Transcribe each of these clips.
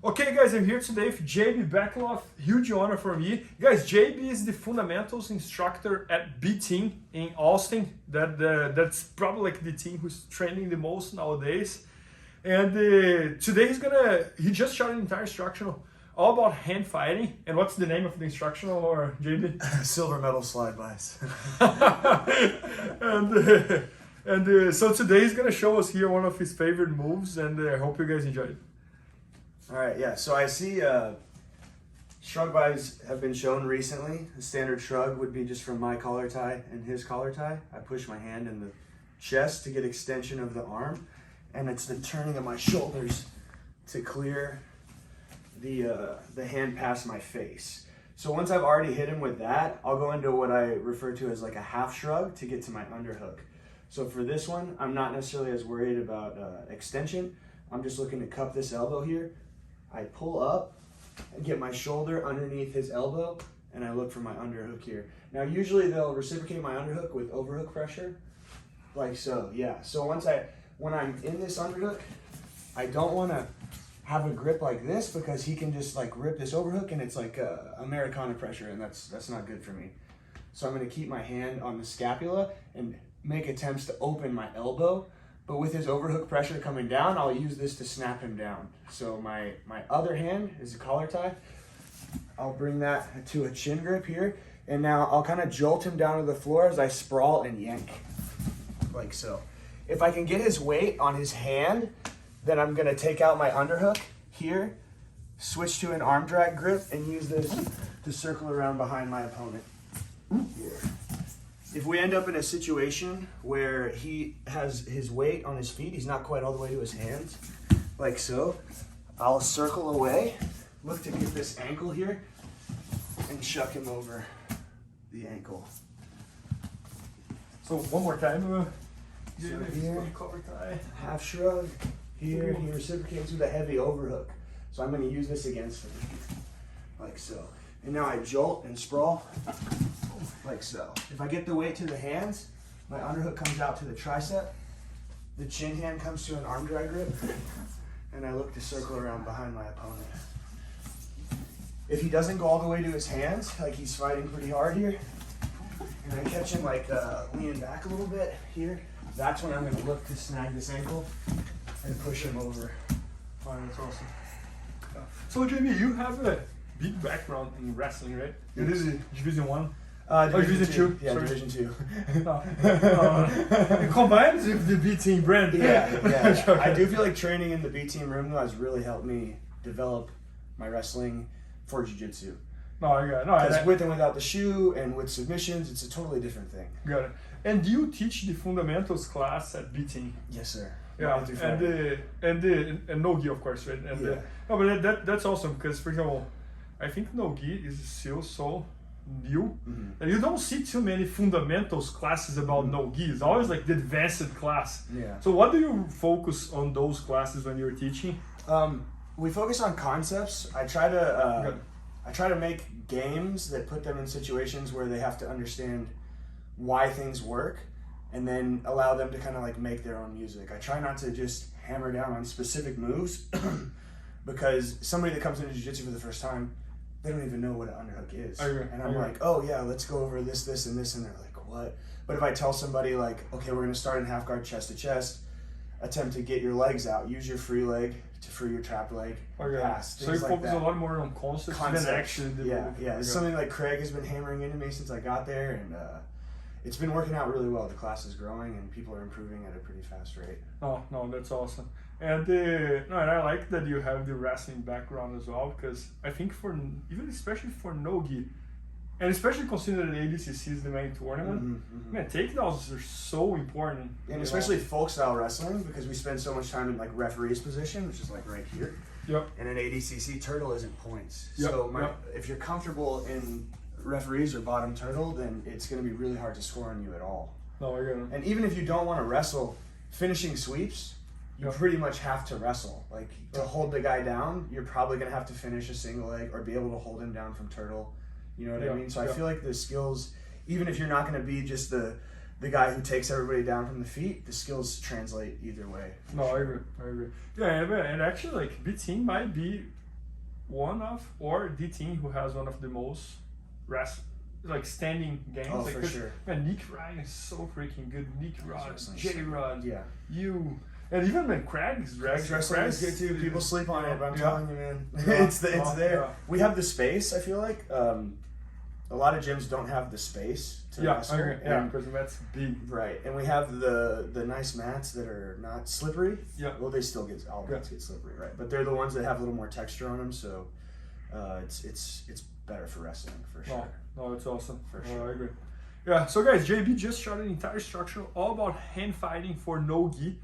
Okay guys, I'm here today with JB Bechtloff. Huge honor for me. Guys, JB is the fundamentals instructor at B Team in Austin. That's probably like the team who's training the most nowadays. And today he just shot an entire instructional all about hand fighting. And what's the name of the instructional, or JB? Silver medal slide-bys. So today he's gonna show us here one of his favorite moves, and I hope you guys enjoy it. All right, yeah, so I see Shrug-bys have been shown recently. The standard shrug would be just from my collar tie and his collar tie. I push my hand in the chest to get extension of the arm, and it's the turning of my shoulders to clear the hand past my face. So once I've already hit him with that, I'll go into what I refer to as like a half shrug to get to my underhook. So for this one, I'm not necessarily as worried about extension. I'm just looking to cup this elbow here. I pull up and get my shoulder underneath his elbow, and I look for my underhook here. Now usually they'll reciprocate my underhook with overhook pressure, like so, yeah. So when I'm in this underhook, I don't want to have a grip like this because he can just like rip this overhook and it's like Americana pressure, and that's not good for me. So I'm going to keep my hand on the scapula and make attempts to open my elbow. But with his overhook pressure coming down, I'll use this to snap him down. So my other hand is a collar tie. I'll bring that to a chin grip here. And now I'll kind of jolt him down to the floor as I sprawl and yank, like so. If I can get his weight on his hand, then I'm gonna take out my underhook here, switch to an arm drag grip, and use this to circle around behind my opponent here. If we end up in a situation where he has his weight on his feet, he's not quite all the way to his hands, like so, I'll circle away, look to get this ankle here, and shuck him over the ankle. So one more time. So here, collar tie. half shrug, here, he reciprocates with a heavy overhook. So I'm going to use this against him, like so. And now I jolt and sprawl, like so. If I get the weight to the hands, my underhook comes out to the tricep, the chin hand comes to an arm drag grip, and I look to circle around behind my opponent. If he doesn't go all the way to his hands, like he's fighting pretty hard here, and I catch him like leaning back a little bit here, that's when I'm going to look to snag this ankle and push him over. Fine, that's awesome. So JB, you have a big background in wrestling, right? You did Division 1? Division 2. Yeah, sorry. Division 2. It combines with the B Team brand. Yeah. I do feel like training in the B Team room though has really helped me develop my wrestling for Jiu-Jitsu. No, I got it. No, Because with and without the shoe and with submissions, it's a totally different thing. Got it. And do you teach the fundamentals class at B Team? Yes, sir. Yeah, and no-gi, of course, right? And yeah. No, but that's awesome because, for example, I think no-gi is still so new, and you don't see too many fundamentals classes about no-gi. It's always like the advanced class. Yeah. So what do you focus on those classes when you're teaching? We focus on concepts. I try to make games that put them in situations where they have to understand why things work, and then allow them to kind of like make their own music. I try not to just hammer down on specific moves because somebody that comes into Jiu-Jitsu for the first time, they don't even know what an underhook is. And I'm like, oh yeah, let's go over this, this, and this, and they're like, what? But if I tell somebody like, okay, we're gonna start in half guard chest to chest, attempt to get your legs out, use your free leg to free your trapped leg, pass. So you focus a lot more on concepts than actually the move. Yeah. It's something like Craig has been hammering into me since I got there, and it's been working out really well. The class is growing and people are improving at a pretty fast rate. Oh, no, that's awesome. And I like that you have the wrestling background as well, because I think especially for no-gi, and especially considering that ADCC is the main tournament, man, takedowns are so important. And especially folk style wrestling, because we spend so much time in like referee's position, which is like right here. Yep. And in ADCC, turtle isn't points. Yep. So if you're comfortable in referees or bottom turtle, then it's going to be really hard to score on you at all. No, I get it. And even if you don't want to wrestle, finishing sweeps, you pretty much have to wrestle. Like to hold the guy down, you're probably going to have to finish a single leg or be able to hold him down from turtle. You know what I mean? So I feel like the skills, even if you're not going to be just the guy who takes everybody down from the feet, the skills translate either way. No, sure. I agree. Yeah, and actually, like B Team might be one of, or the team who has one of the most standing games. Oh, for sure. Man, Nick Ryan is so freaking good. Nick Rod, J-Rod, yeah. And even when Craig's wrestling is good too. People sleep on it, but I'm telling you, man, Yeah. it's there. Yeah. We have the space. I feel like a lot of gyms don't have the space to wrestle. Because that's big. Right, and we have the nice mats that are not slippery. Yeah. Well, they still get mats get slippery, right? But they're the ones that have a little more texture on them, so it's better for wrestling for sure. No, it's awesome. For sure. I agree. Yeah. So guys, JB just shot an entire instruction all about hand fighting for no gi,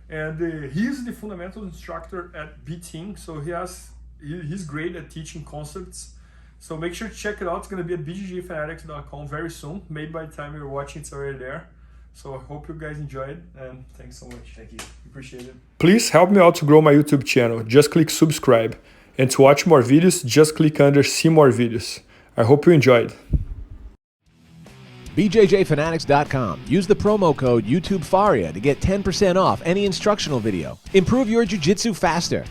and he's the fundamentals instructor at B-Team. So he's great at teaching concepts. So make sure to check it out. It's going to be at bjjfanatics.com very soon. Maybe by the time you're watching, it's already there. So I hope you guys enjoyed, and thanks so much. Thank you. Appreciate it. Please help me out to grow my YouTube channel. Just click subscribe. And to watch more videos, just click under see more videos. I hope you enjoyed. BJJFanatics.com. Use the promo code YouTubeFaria to get 10% off any instructional video. Improve your jiu-jitsu faster.